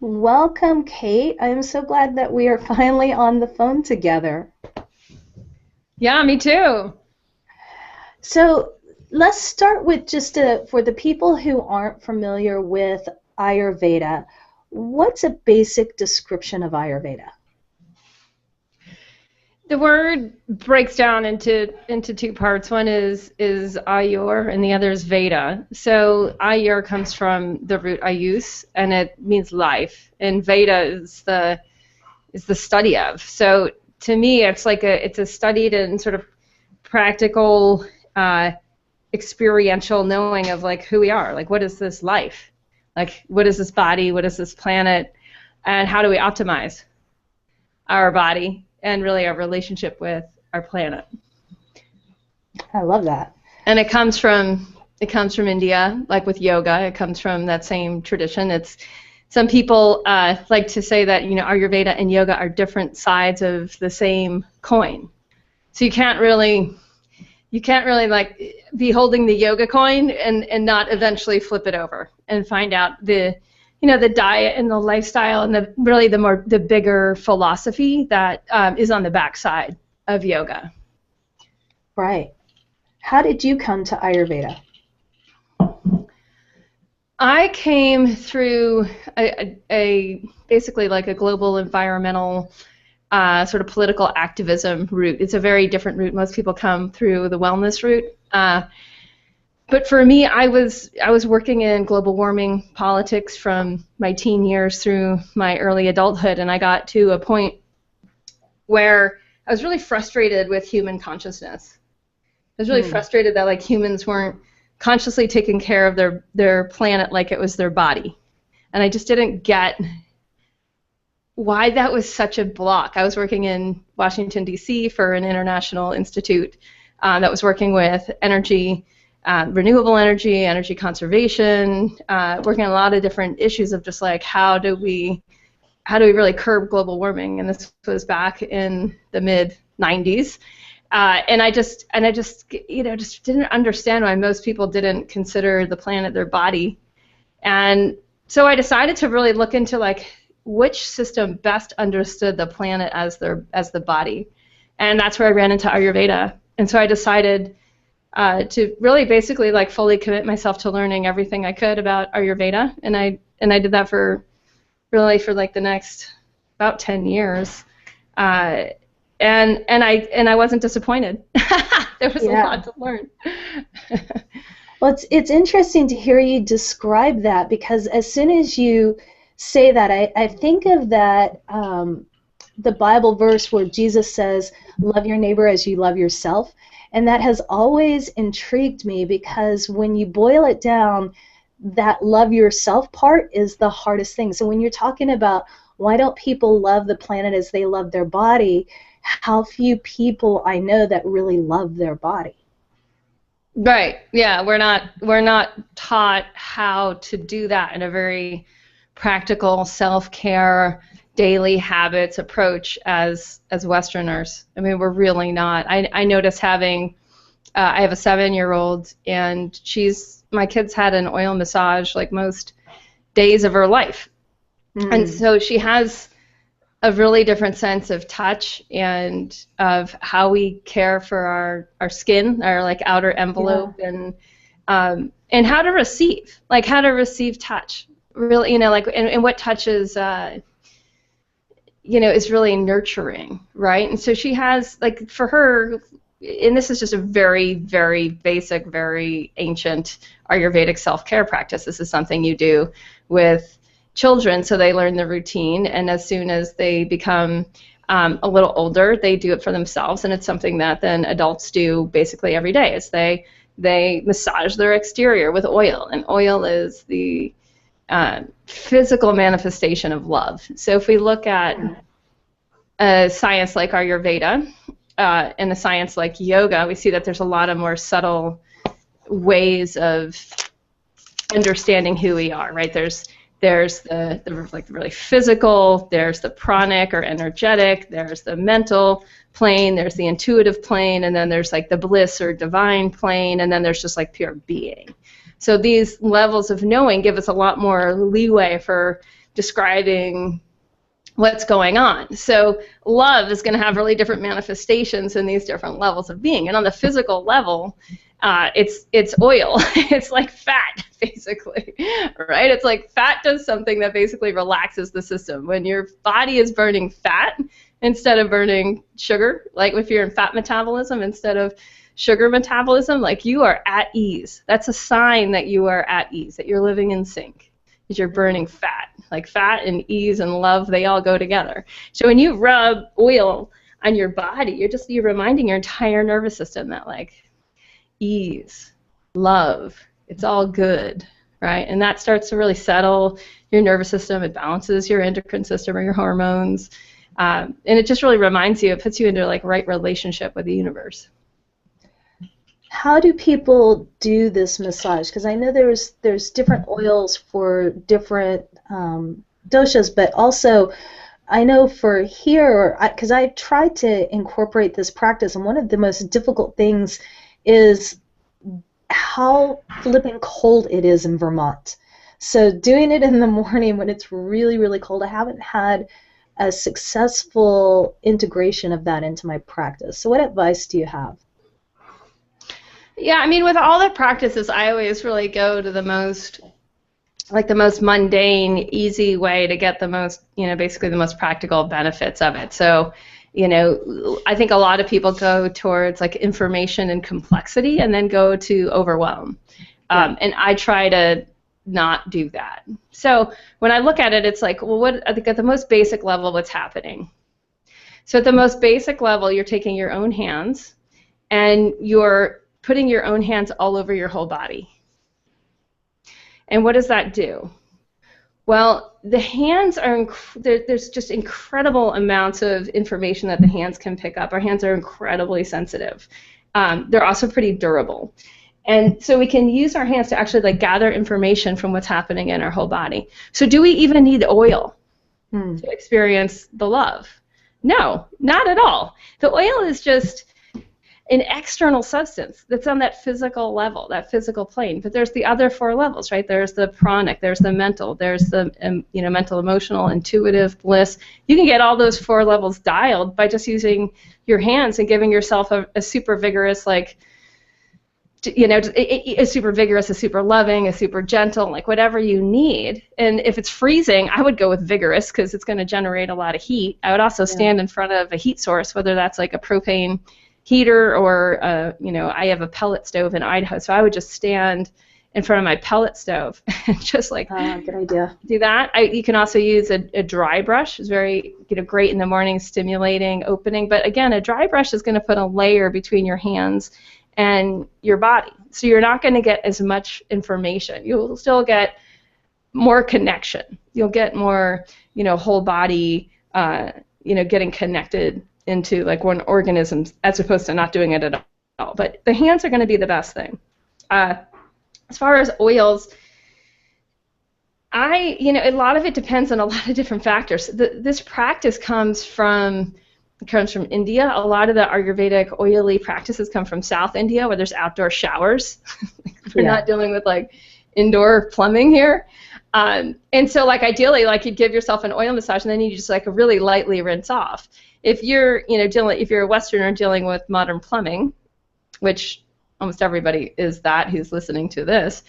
Welcome, Kate. I'm so glad that we are finally on the phone together. Yeah, me too. So let's start with for the people who aren't familiar with Ayurveda, what's a basic description of Ayurveda? The word breaks down into two parts. One is Ayur and the other is Veda. So Ayur comes from the root Ayus and it means life. And Veda is the study of. So to me it's a studied and sort of practical experiential knowing of like who we are. Like what is this life? Like what is this body? What is this planet? And how do we optimize our body and really our relationship with our planet. I love that. And it comes from India, like with yoga. It comes from that same tradition. It's some people like to say that Ayurveda and yoga are different sides of the same coin. So you can't really like be holding the yoga coin and not eventually flip it over and find out the diet and the lifestyle and the bigger philosophy that is on the backside of yoga. Right. How did you come to Ayurveda? I came through a basically like a global environmental sort of political activism route. It's a very different route. Most people come through the wellness route. But for me, I was working in global warming politics from my teen years through my early adulthood, and I got to a point where I was really frustrated with human consciousness. I was really frustrated that like humans weren't consciously taking care of their planet like it was their body, and I just didn't get why that was such a block. I was working in Washington, D.C. for an international institute that was working with renewable energy, energy conservation, working on a lot of different issues of just like how do we really curb global warming, and this was back in the mid 90s, and I just just didn't understand why most people didn't consider the planet their body, and so I decided to really look into like which system best understood the planet as the body, and that's where I ran into Ayurveda, and so I decided to really basically like fully commit myself to learning everything I could about Ayurveda, and I did that for like the next about 10 years, and I wasn't disappointed. There was a lot to learn. Well, it's interesting to hear you describe that, because as soon as you say that, I think of that the Bible verse where Jesus says, "Love your neighbor as you love yourself." And that has always intrigued me, because when you boil it down, that love yourself part is the hardest thing. So when you're talking about why don't people love the planet as they love their body, how few people I know that really love their body. Right. Yeah, we're not taught how to do that in a very practical self-care daily habits approach as Westerners. I mean, we're really not. I notice I have a 7-year-old, and my kid's had an oil massage like most days of her life. And so she has a really different sense of touch and of how we care for our skin, our like outer envelope, and how to receive touch. Really, like and what touches is really nurturing, right? And so she has, like, for her, and this is just a very, very basic, very ancient Ayurvedic self-care practice. This is something you do with children so they learn the routine, and as soon as they become a little older, they do it for themselves, and it's something that then adults do basically every day, is they massage their exterior with oil, and oil is the physical manifestation of love. So if we look at a science like Ayurveda and a science like yoga, we see that there's a lot of more subtle ways of understanding who we are, right? There's the like the really physical, there's the pranic or energetic, there's the mental plane, there's the intuitive plane, and then there's like the bliss or divine plane, and then there's just like pure being. So these levels of knowing give us a lot more leeway for describing what's going on. So love is going to have really different manifestations in these different levels of being. And on the physical level, it's oil. It's like fat, basically, right? It's like fat does something that basically relaxes the system. When your body is burning fat instead of burning sugar, like if you're in fat metabolism instead of sugar metabolism, like you are at ease. That's a sign that you are at ease, that you're living in sync, because you're burning fat. Like fat and ease and love, they all go together. So when you rub oil on your body, you're reminding your entire nervous system that like ease, love, it's all good, right? And that starts to really settle your nervous system. It balances your endocrine system or your hormones. And it just really reminds you, it puts you into like right relationship with the universe. How do people do this massage? Because I know there's different oils for different doshas, but also I know for here, because I've tried to incorporate this practice, and one of the most difficult things is how flipping cold it is in Vermont. So doing it in the morning when it's really, really cold, I haven't had a successful integration of that into my practice. So what advice do you have? Yeah, I mean, with all the practices, I always really go to the most mundane, easy way to get the most, basically the most practical benefits of it. So, I think a lot of people go towards like information and complexity and then go to overwhelm. And I try to not do that. So when I look at it, it's like, well, I think at the most basic level, what's happening? So at the most basic level, you're taking your own hands and you're putting your own hands all over your whole body. And what does that do? Well, the hands are, there's just incredible amounts of information that the hands can pick up. Our hands are incredibly sensitive. They're also pretty durable. And so we can use our hands to actually like gather information from what's happening in our whole body. So do we even need oil to experience the love? No, not at all. The oil is just an external substance that's on that physical level, that physical plane. But there's the other four levels, right? There's the pranic, there's the mental, there's the mental, emotional, intuitive, bliss. You can get all those four levels dialed by just using your hands and giving yourself a super vigorous, like, a super vigorous, a super loving, a super gentle, like whatever you need. And if it's freezing, I would go with vigorous because it's going to generate a lot of heat. I would also stand in front of a heat source, whether that's like a propane heater or I have a pellet stove in Idaho, so I would just stand in front of my pellet stove and just like good idea. Do that. You can also use a dry brush. It's very great in the morning, stimulating, opening. But again, a dry brush is going to put a layer between your hands and your body, so you're not going to get as much information. You'll still get more connection. You'll get more whole body getting connected into like one organism as opposed to not doing it at all. But the hands are going to be the best thing. As far as oils, a lot of it depends on a lot of different factors. This practice comes from India. A lot of the Ayurvedic oily practices come from South India, where there's outdoor showers. We're not dealing with like indoor plumbing here. And so like ideally, like you'd give yourself an oil massage and then you just like really lightly rinse off. If you're if you're a Westerner dealing with modern plumbing, which almost everybody is who's listening to this,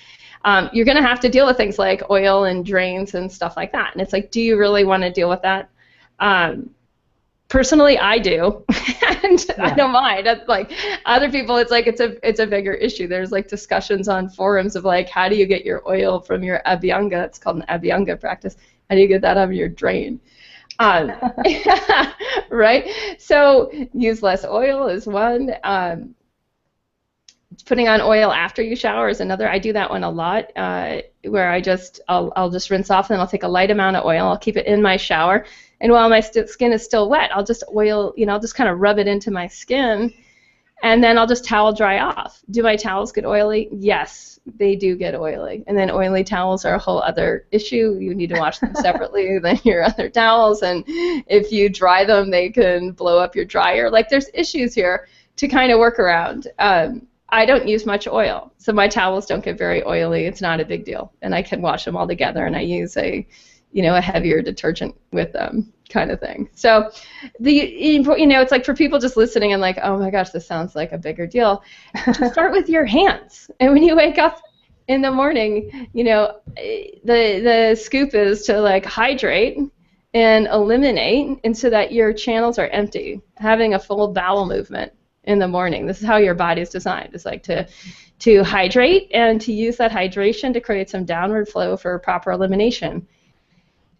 you're going to have to deal with things like oil and drains and stuff like that. And it's like, do you really want to deal with that? Personally, I do, and I don't mind. Like other people, it's like it's a bigger issue. There's like discussions on forums of like, how do you get your oil from your abhyanga? It's called an abhyanga practice. How do you get that out of your drain? Right? So use less oil is one. Putting on oil after you shower is another. I do that one a lot, where I'll just rinse off and then I'll take a light amount of oil. I'll keep it in my shower, and while my skin is still wet, I'll just I'll just kind of rub it into my skin, and then I'll just towel dry off. Do my towels get oily? Yes, they do get oily. And then oily towels are a whole other issue. You need to wash them separately than your other towels, and if you dry them, they can blow up your dryer. Like there's issues here to kind of work around. I don't use much oil, so my towels don't get very oily. It's not a big deal, and I can wash them all together, and I use a heavier detergent with them, kind of thing. So it's like for people just listening and like, oh my gosh, this sounds like a bigger deal. Just start with your hands, and when you wake up in the morning, the scoop is to like hydrate and eliminate, and so that your channels are empty, having a full bowel movement in the morning. This is how your body's designed. It's like to hydrate and to use that hydration to create some downward flow for proper elimination.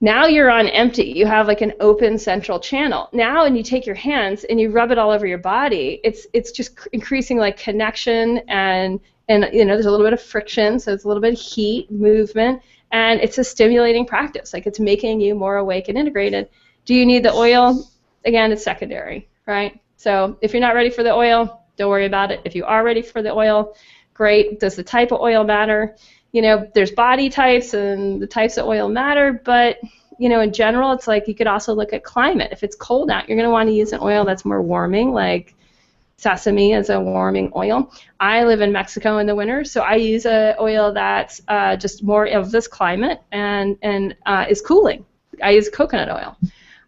Now you're on empty. You have like an open central channel. Now when you take your hands and you rub it all over your body, it's just increasing like connection and there's a little bit of friction, so it's a little bit of heat, movement, and it's a stimulating practice. Like it's making you more awake and integrated. Do you need the oil? Again, it's secondary, right? So if you're not ready for the oil, don't worry about it. If you are ready for the oil, great. Does the type of oil matter? There's body types and the types of oil matter, but in general, it's like you could also look at climate. If it's cold out, you're going to want to use an oil that's more warming, like sesame is a warming oil. I live in Mexico in the winter, so I use an oil that's just more of this climate and is cooling. I use coconut oil.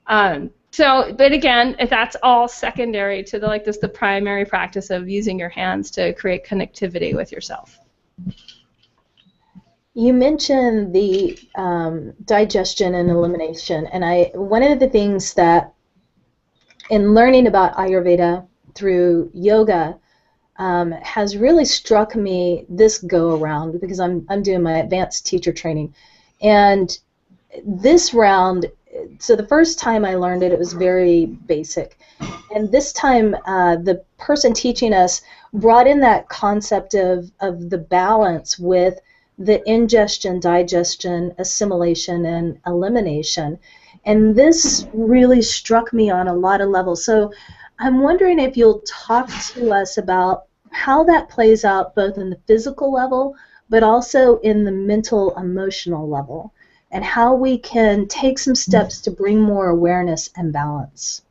But again, if that's all secondary to the primary practice of using your hands to create connectivity with yourself. You mentioned the digestion and elimination, and one of the things that in learning about Ayurveda through yoga has really struck me this go around, because I'm doing my advanced teacher training, and this round. So the first time I learned it, it was very basic. And this time, the person teaching us brought in that concept of the balance with the ingestion, digestion, assimilation, and elimination. And this really struck me on a lot of levels. So I'm wondering if you'll talk to us about how that plays out both in the physical level, but also in the mental, emotional level, and how we can take some steps to bring more awareness and balance.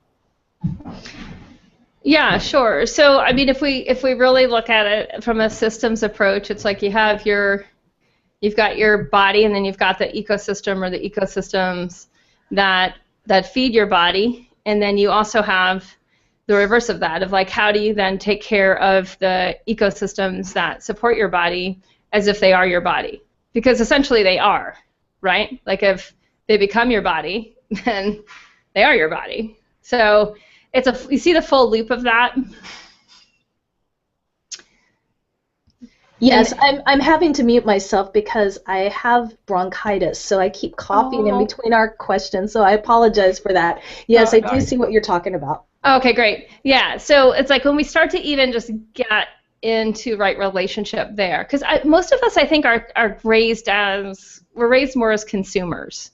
Yeah, sure. So, I mean, if we really look at it from a systems approach, it's like you've got your body, and then you've got the ecosystem or the ecosystems that feed your body, and then you also have the reverse of that, of like how do you then take care of the ecosystems that support your body as if they are your body, because essentially they are. Right? Like if they become your body, then they are your body. So you see the full loop of that? Yes, I'm having to mute myself because I have bronchitis, so I keep coughing in between our questions, so I apologize for that. Yes, I do see what you're talking about. Okay, great. Yeah, so it's like when we start to even just get into right relationship there, because most of us, I think, are raised more as consumers,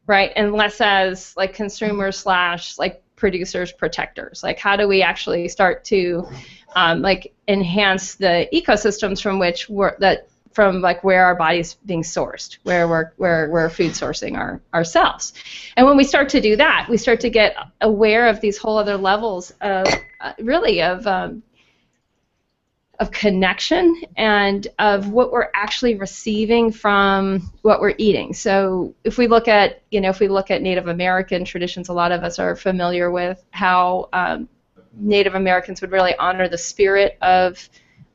right, and less as like consumers / like producers, protectors. Like how do we actually start to like enhance the ecosystems from where our body's being sourced, where we're food sourcing ourselves. And when we start to do that, we start to get aware of these whole other levels of of connection and of what we're actually receiving from what we're eating. So if we look at Native American traditions, a lot of us are familiar with how Native Americans would really honor the spirit of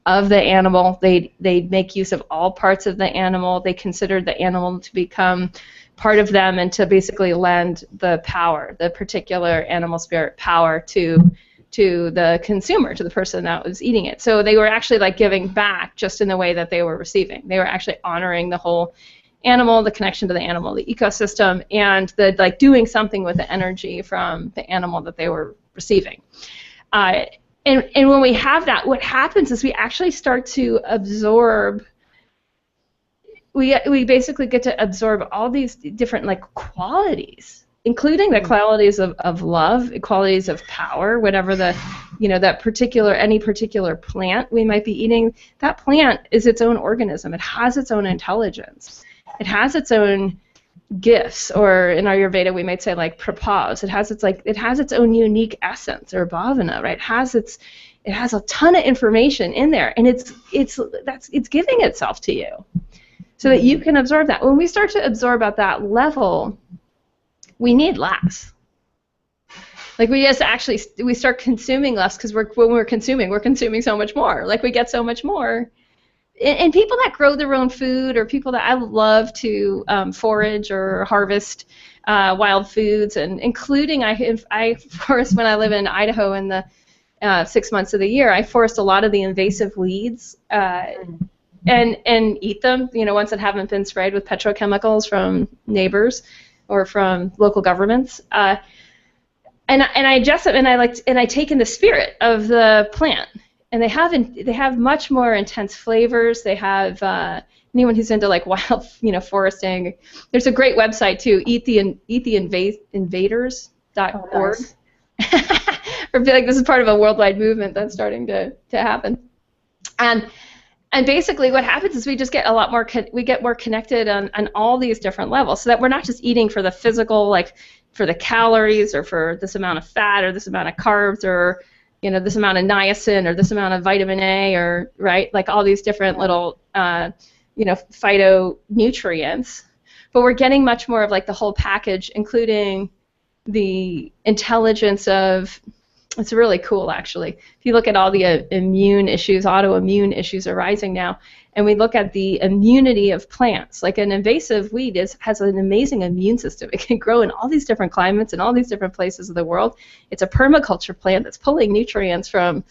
the animal. They make use of all parts of the animal. They considered the animal to become part of them and to basically lend the power, the particular animal spirit power to the consumer, to the person that was eating it. So they were actually like giving back just in the way that they were receiving. They were actually honoring the whole animal, the connection to the animal, the ecosystem, and the like doing something with the energy from the animal that they were receiving. And when we have that, what happens is we actually start to absorb. We basically get to absorb all these different like qualities, including the qualities of love, qualities of power, whatever any particular plant we might be eating. That plant is its own organism. It has its own intelligence. It has its own gifts, or in Ayurveda we might say like prapas. It has its own unique essence, or bhavana, right? It has its It has a ton of information in there, and it's giving itself to you so that you can absorb that. When we start to absorb at that level, we need less. Like we start consuming less because when we're consuming so much more. Like we get so much more. And people that grow their own food, or people that I love to forage or harvest wild foods, and including I forest when I live in Idaho in the 6 months of the year. I forest a lot of the invasive weeds and eat them. Ones that haven't been sprayed with petrochemicals from neighbors or from local governments. And I ingest them, and I take in the spirit of the plant. And they have much more intense flavors. They have anyone who's into like wild, foresting. There's a great website too, eattheinvaders.org. Oh, nice. I feel like this is part of a worldwide movement that's starting to happen. And basically what happens is we just get we get more connected on all these different levels, so that we're not just eating for the physical, like for the calories or for this amount of fat or this amount of carbs or this amount of niacin or this amount of vitamin A, or right, like all these different little phytonutrients, but we're getting much more of like the whole package, including the intelligence of. It's really cool, actually. If you look at all the autoimmune issues arising now, and we look at the immunity of plants, like an invasive weed has an amazing immune system. It can grow in all these different climates and all these different places of the world. It's a permaculture plant that's pulling nutrients from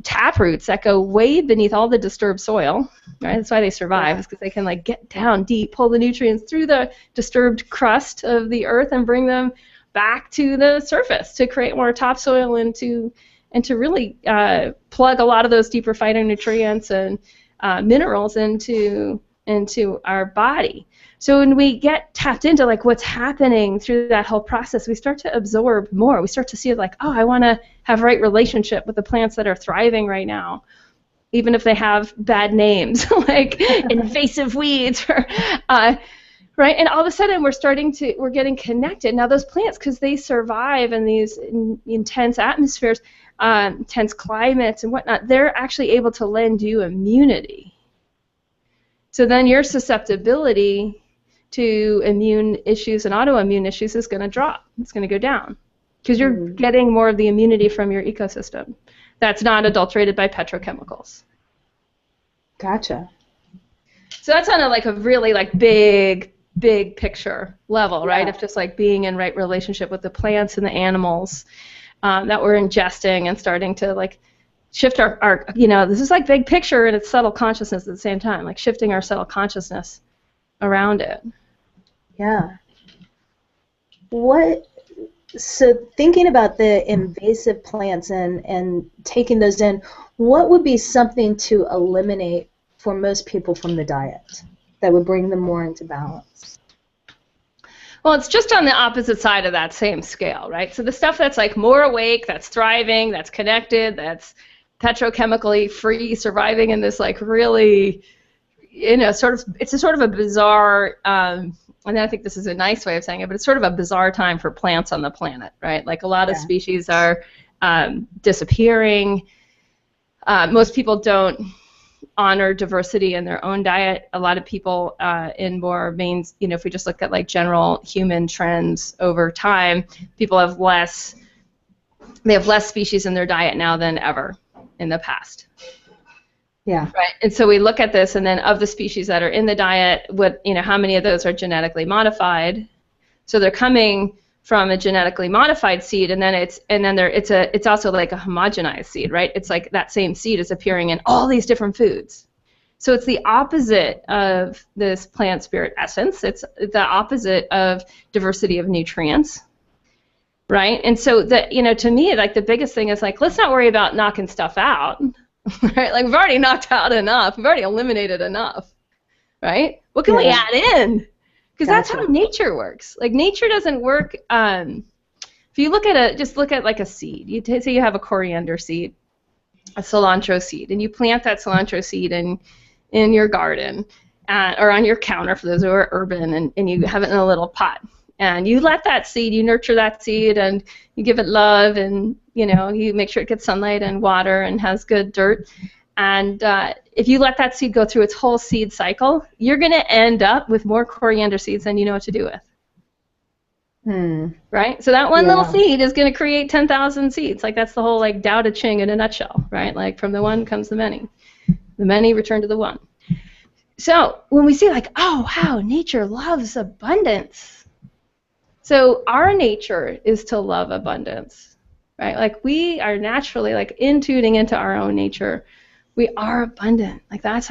taproots that go way beneath all the disturbed soil. Right? That's why they survive, is because they can like get down deep, pull the nutrients through the disturbed crust of the earth and bring them back to the surface to create more topsoil and to really plug a lot of those deeper phytonutrients and minerals into our body. So when we get tapped into like what's happening through that whole process, we start to absorb more. We start to see like, oh, I want to have right relationship with the plants that are thriving right now, even if they have bad names like invasive weeds or right, and all of a sudden we're getting connected. Now those plants, because they survive in these intense atmospheres, intense climates and whatnot, they're actually able to lend you immunity. So then your susceptibility to immune issues and autoimmune issues is going to drop. It's going to go down because you're getting more of the immunity from your ecosystem that's not adulterated by petrochemicals. Gotcha. So that's on a really big picture level, right? Of just like being in right relationship with the plants and the animals that we're ingesting and starting to like shift our this is like big picture and it's subtle consciousness at the same time, like shifting our subtle consciousness around it. Yeah. So thinking about the invasive plants and taking those in, what would be something to eliminate for most people from the diet that would bring them more into balance? Well, it's just on the opposite side of that same scale, right? So the stuff that's like more awake, that's thriving, that's connected, that's petrochemically free, surviving in this like really, it's a sort of a bizarre, and I think this is a nice way of saying it, but it's sort of a bizarre time for plants on the planet, right? Like a lot of species are disappearing. Most people don't honor diversity in their own diet. A lot of people in more if we just look at like general human trends over time, people have less species in their diet now than ever in the past. Yeah. Right. And so we look at this, and then of the species that are in the diet, how many of those are genetically modified? So they're coming from a genetically modified seed, and then it's also like a homogenized seed, right? It's like that same seed is appearing in all these different foods. So it's the opposite of this plant spirit essence. It's the opposite of diversity of nutrients, right? And so to me, like the biggest thing is like, let's not worry about knocking stuff out, right? Like we've already knocked out enough. We've already eliminated enough, right? What can we add in? Because that's how nature works. Like nature doesn't work. If you look at like a seed. You say you have a coriander seed, a cilantro seed, and you plant that cilantro seed in your garden or on your counter for those who are urban, and you have it in a little pot. And you let that seed, you nurture that seed, and you give it love, and you make sure it gets sunlight and water and has good dirt. And if you let that seed go through its whole seed cycle, you're going to end up with more coriander seeds than you know what to do with. Right? So that one little seed is going to create 10,000 seeds. Like, that's the whole Tao Te Ching in a nutshell, right? Like, from the one comes the many. The many return to the one. So when we see oh, wow, nature loves abundance. So our nature is to love abundance, right? Like, we are naturally in tuning into our own nature. We are abundant. Like, that's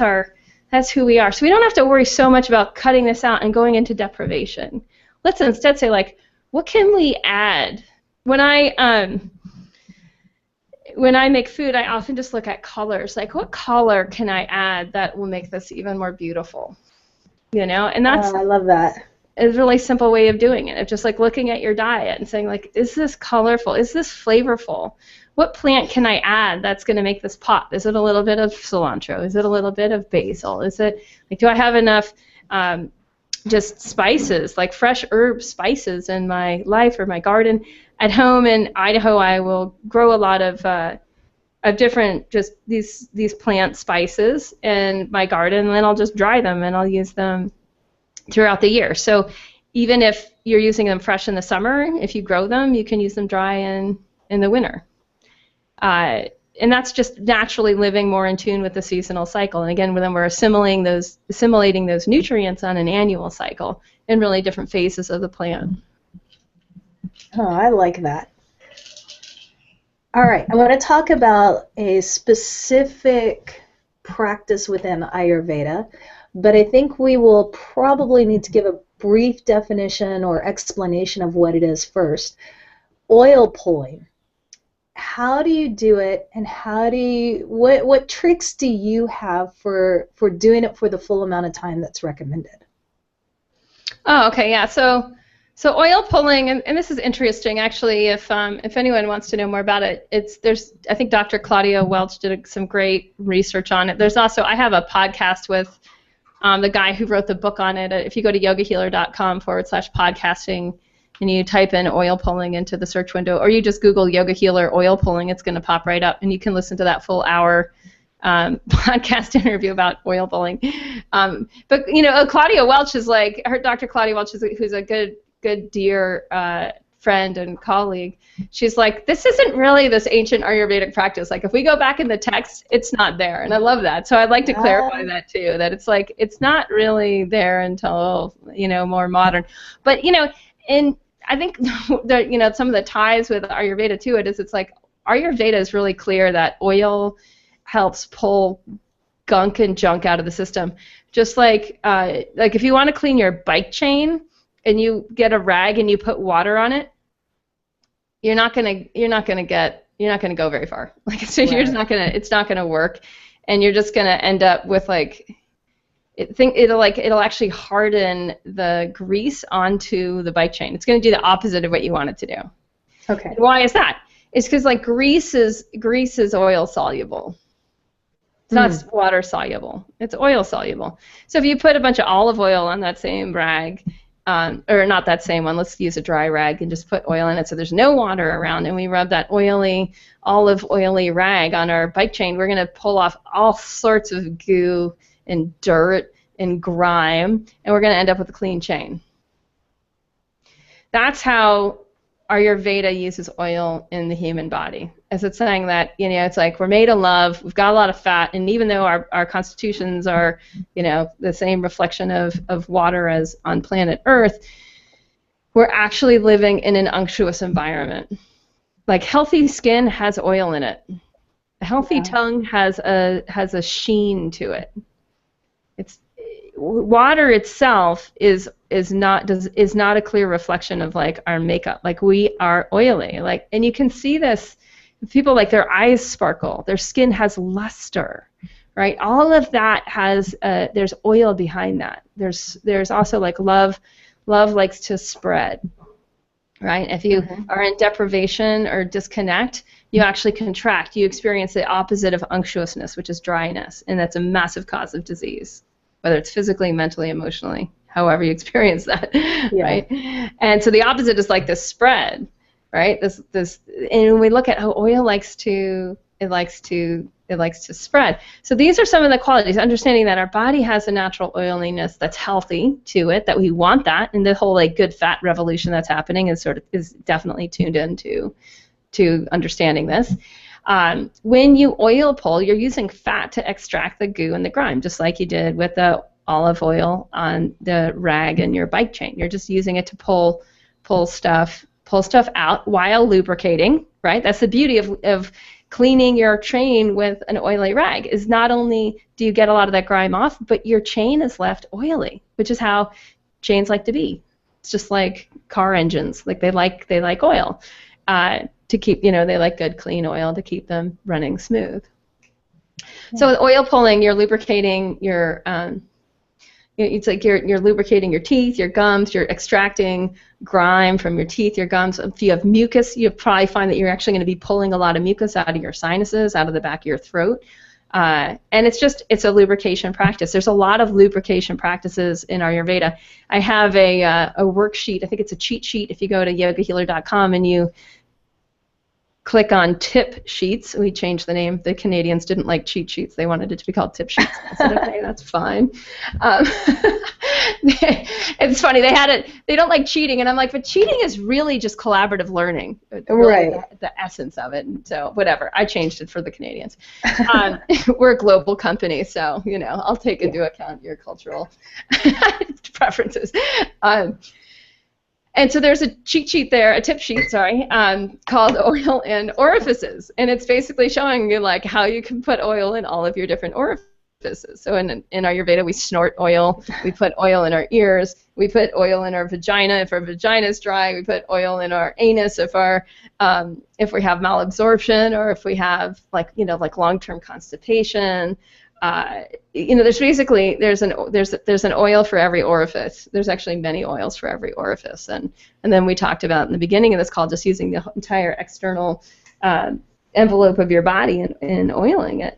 who we are. So we don't have to worry so much about cutting this out and going into deprivation. Let's instead say, what can we add? When I make food, I often just look at colors. Like, what color can I add that will make this even more beautiful? And that's I love that. A really simple way of doing it. It's just looking at your diet and saying, is this colorful? Is this flavorful? What plant can I add that's going to make this pop? Is it a little bit of cilantro? Is it a little bit of basil? Is it do I have enough just spices, like fresh herb spices in my life or my garden? At home in Idaho, I will grow a lot of different just these plant spices in my garden, and then I'll just dry them and I'll use them throughout the year. So even if you're using them fresh in the summer, if you grow them, you can use them dry in the winter. And that's just naturally living more in tune with the seasonal cycle. And again, then we're assimilating those nutrients on an annual cycle in really different phases of the plant. Oh, I like that. All right, I want to talk about a specific practice within Ayurveda, but I think we will probably need to give a brief definition or explanation of what it is first. Oil pulling. How do you do it, and what tricks do you have for doing it for the full amount of time that's recommended? Oh, okay, yeah. So oil pulling, and this is interesting actually. If anyone wants to know more about it, I think Dr. Claudia Welch did some great research on it. There's also, I have a podcast with the guy who wrote the book on it. If you go to yogahealer.com/podcasting and you type in oil pulling into the search window, or you just Google Yoga Healer oil pulling, it's going to pop right up, and you can listen to that full hour podcast interview about oil pulling. But Claudia Welch is Dr. Claudia Welch who's a good dear friend and colleague. She's like, this isn't really this ancient Ayurvedic practice. Like, if we go back in the text, it's not there, and I love that. So I'd like to clarify that too. That it's not really there until more modern. But I think that some of the ties with Ayurveda to it is Ayurveda is really clear that oil helps pull gunk and junk out of the system. Just like if you want to clean your bike chain and you get a rag and you put water on it, you're not gonna go very far. It's not gonna work, and you're just gonna end up with it'll actually harden the grease onto the bike chain. It's going to do the opposite of what you want it to do. Okay. And why is that? It's because grease is oil soluble. It's not water soluble. It's oil soluble. So if you put a bunch of olive oil on that same rag, or not that same one, let's use a dry rag and just put oil in it so there's no water around, and we rub that olive oily rag on our bike chain, we're going to pull off all sorts of goo and dirt and grime, and we're going to end up with a clean chain. That's how Ayurveda uses oil in the human body. As it's saying that, it's we're made of love, we've got a lot of fat, and even though our constitutions are, the same reflection of water as on planet Earth, we're actually living in an unctuous environment. Healthy skin has oil in it. A healthy tongue has a sheen to it. Water itself is not a clear reflection of our makeup. We are oily. And you can see this. People their eyes sparkle, their skin has luster, right? All of that has there's oil behind that. There's also love likes to spread, right? If you are in deprivation or disconnect, you actually contract. You experience the opposite of unctuousness, which is dryness, and that's a massive cause of disease, whether it's physically, mentally, emotionally. however you experience that, Yeah. right? And so the opposite is like this spread, right? This, and when we look at how oil likes to spread. So these are some of the qualities, understanding that our body has a natural oiliness that's healthy to it, that we want that, and the whole like good fat revolution that's happening is definitely tuned into understanding this. When you oil pull, you're using fat to extract the goo and the grime, just like you did with the olive oil on the rag in your bike chain. You're just using it to pull stuff out while lubricating, right? That's the beauty of cleaning your chain with an oily rag, is not only do you get a lot of that grime off, but your chain is left oily, which is how chains like to be. It's just like car engines, like they like oil. To keep, they like good, clean oil to keep them running smooth. Yeah. So with oil pulling, you're lubricating your, it's like you're lubricating your teeth, your gums, you're extracting grime from your teeth, your gums. If you have mucus, you'll probably find that you're actually going to be pulling a lot of mucus out of your sinuses, out of the back of your throat. And it's a lubrication practice. There's a lot of lubrication practices in Ayurveda. I have a worksheet, I think it's a cheat sheet, if you go to yogahealer.com and you click on tip sheets. We changed the name. The Canadians didn't like cheat sheets. They wanted it to be called tip sheets. I said, okay, that's fine. It's funny. They don't like cheating. And I'm like, but cheating is really just collaborative learning. Really right. The essence of it. And so whatever. I changed it for the Canadians. We're a global company, so, I'll take into account your cultural preferences. And so there's a cheat sheet there, a tip sheet, called Oil in Orifices. And it's basically showing you like how you can put oil in all of your different orifices. So in Ayurveda, we snort oil. We put oil in our ears. We put oil in our vagina. If our vagina is dry, we put oil in our anus. If we have malabsorption, or if we have like long-term constipation. There's an oil for every orifice. There's actually many oils for every orifice, and then we talked about in the beginning of this call just using the entire external envelope of your body and oiling it.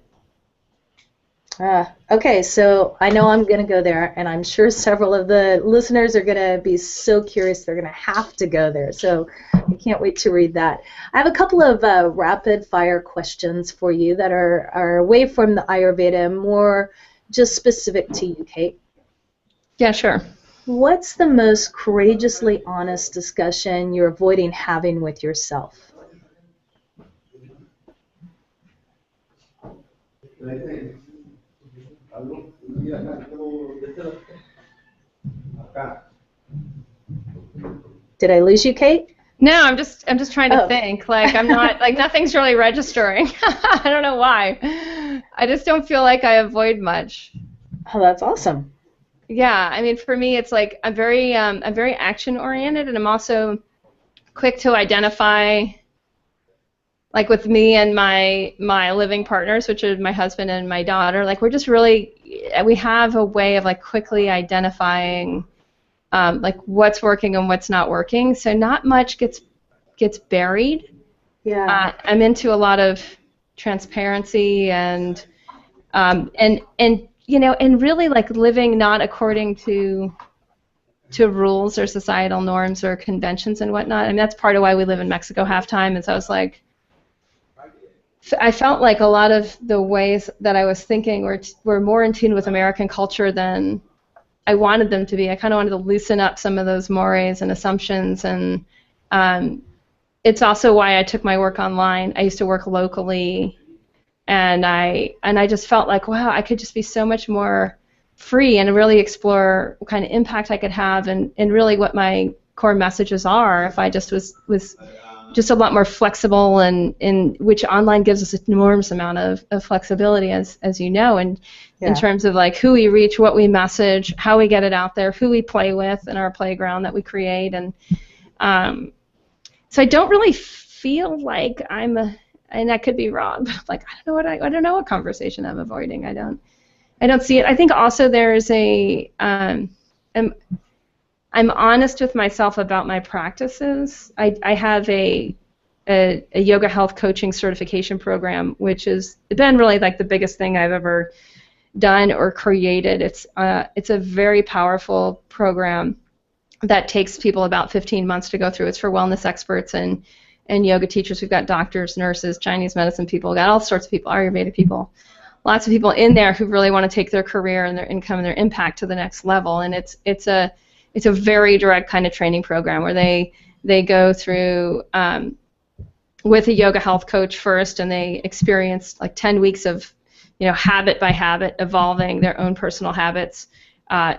Okay, so I know I'm going to go there, and I'm sure several of the listeners are going to be so curious they're going to have to go there. So I can't wait to read that. I have a couple of rapid-fire questions for you that are away from the Ayurveda, more just specific to you, Kate. Yeah, sure. What's the most courageously honest discussion you're avoiding having with yourself? Did I lose you, Kate? No, I'm just trying to think. Like I'm not nothing's really registering. I don't know why. I just don't feel like I avoid much. Oh, that's awesome. Yeah, I mean, for me, it's like I'm very action oriented, and I'm also quick to identify. Like with me and my living partners, which are my husband and my daughter, like we have a way of like quickly identifying like what's working and what's not working. So not much gets buried. Yeah. I'm into a lot of transparency and really like living not according to rules or societal norms or conventions and whatnot. I mean, that's part of why we live in Mexico half time. And so I was like, I felt like a lot of the ways that I was thinking were more in tune with American culture than I wanted them to be. I kind of wanted to loosen up some of those mores and assumptions, and it's also why I took my work online. I used to work locally, and I just felt like, wow, I could just be so much more free and really explore what kind of impact I could have, and really what my core messages are if I just was just a lot more flexible, and in which online gives us an enormous amount of flexibility, as you know, and in terms of like who we reach, what we message, how we get it out there, who we play with in our playground that we create, and so I don't really feel like and I could be wrong, but like I don't know what conversation I'm avoiding. I don't see it. I think also there's I'm honest with myself about my practices. I have a yoga health coaching certification program, which has been really like the biggest thing I've ever done or created. It's a very powerful program that takes people about 15 months to go through. It's for wellness experts and yoga teachers. We've got doctors, nurses, Chinese medicine people, we've got all sorts of people, Ayurveda people, lots of people in there who really want to take their career and their income and their impact to the next level. And it's a very direct kind of training program where they go through with a yoga health coach first, and they experience like 10 weeks of, habit by habit, evolving their own personal habits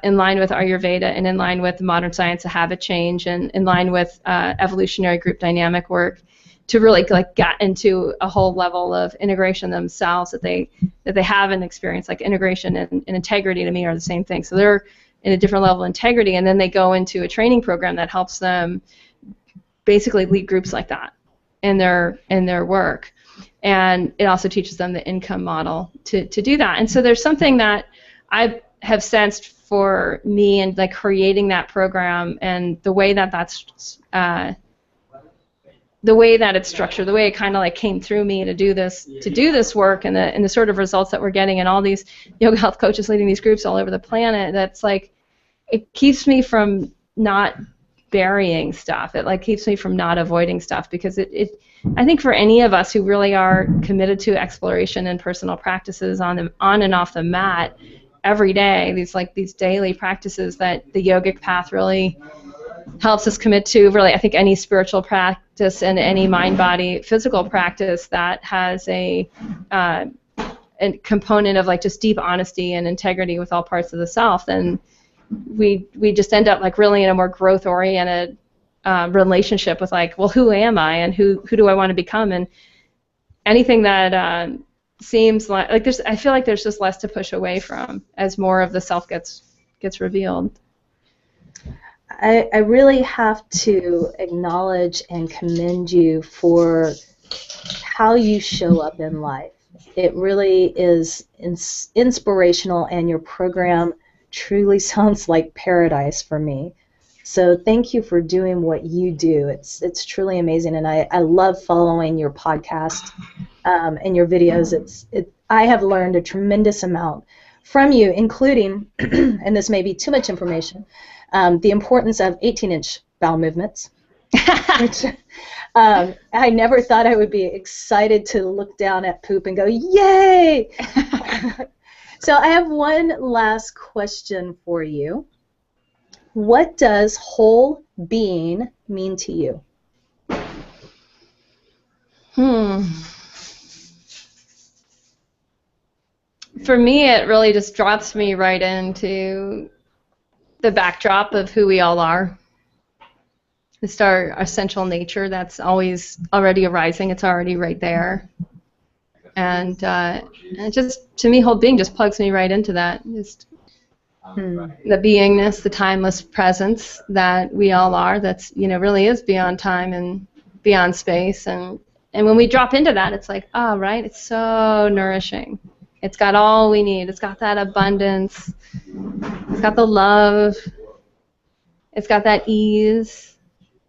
in line with Ayurveda and in line with the modern science of habit change and in line with evolutionary group dynamic work, to really like get into a whole level of integration themselves that they have an experience. Like integration and integrity to me are the same thing. So they're in a different level of integrity, and then they go into a training program that helps them basically lead groups like that in their work. And it also teaches them the income model to do that. And so there's something that I have sensed for me and like creating that program and the way that the way that it's structured, the way it kind of like came through me to do this work, and the sort of results that we're getting, and all these yoga health coaches leading these groups all over the planet. That's like, it keeps me from not burying stuff. It like keeps me from not avoiding stuff, because I think for any of us who really are committed to exploration and personal practices on and off the mat every day, these daily practices that the yogic path really helps us commit to. Really, I think any spiritual practice and any mind, body, physical practice that has a component of like just deep honesty and integrity with all parts of the self, then we just end up like really in a more growth oriented relationship with like, well, who am I and who do I want to become? And anything that seems like I feel like there's just less to push away from as more of the self gets revealed. I really have to acknowledge and commend you for how you show up in life. It really is inspirational, and your program truly sounds like paradise for me. So thank you for doing what you do. It's truly amazing, and I love following your podcast and your videos. I have learned a tremendous amount from you, including, and this may be too much information, the importance of 18-inch bowel movements, which I never thought I would be excited to look down at poop and go, yay! So I have one last question for you. What does whole being mean to you? For me, it really just drops me right into the backdrop of who we all are. It's our essential nature that's always already arising. It's already right there. And it just, to me, whole being just plugs me right into that. Just the beingness, the timeless presence that we all are, that's, really is beyond time and beyond space. And when we drop into that, it's like, oh, right, it's so nourishing. It's got all we need. It's got that abundance. It's got the love. It's got that ease,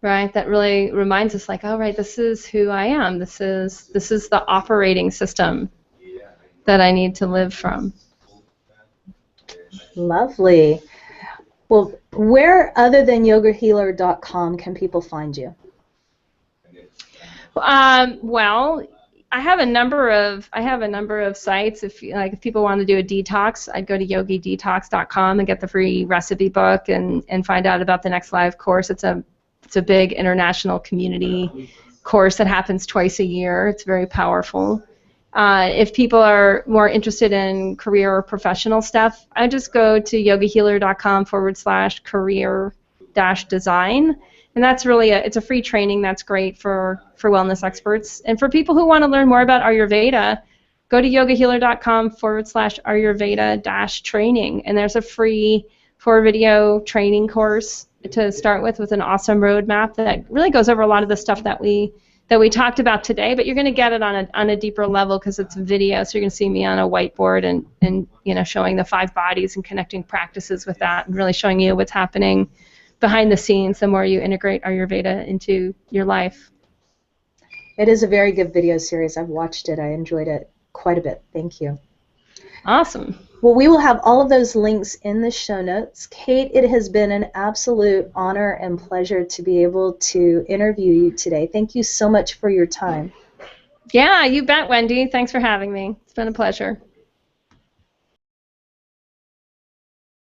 right? That really reminds us, like, oh, right, this is who I am. This is the operating system that I need to live from. Lovely. Well, where other than yogahealer.com can people find you? Well, I have a number of sites. If people want to do a detox, I'd go to yogidetox.com and get the free recipe book and find out about the next live course. It's a big international community course that happens twice a year. It's very powerful. If people are more interested in career or professional stuff, I just go to yogahealer.com/career-design. And that's really it's a free training that's great for wellness experts. And for people who want to learn more about Ayurveda, go to yogahealer.com/Ayurveda-training. And there's a free 4-video training course to start with an awesome roadmap that really goes over a lot of the stuff that we talked about today. But you're going to get it on a deeper level because it's video. So you're going to see me on a whiteboard and showing the 5 bodies and connecting practices with that, and really showing you what's happening behind the scenes the more you integrate Ayurveda into your life. It is a very good video series. I've watched it. I enjoyed it quite a bit. Thank you. Awesome. Well, we will have all of those links in the show notes. Kate, it has been an absolute honor and pleasure to be able to interview you today. Thank you so much for your time. Yeah, you bet, Wendy. Thanks for having me. It's been a pleasure.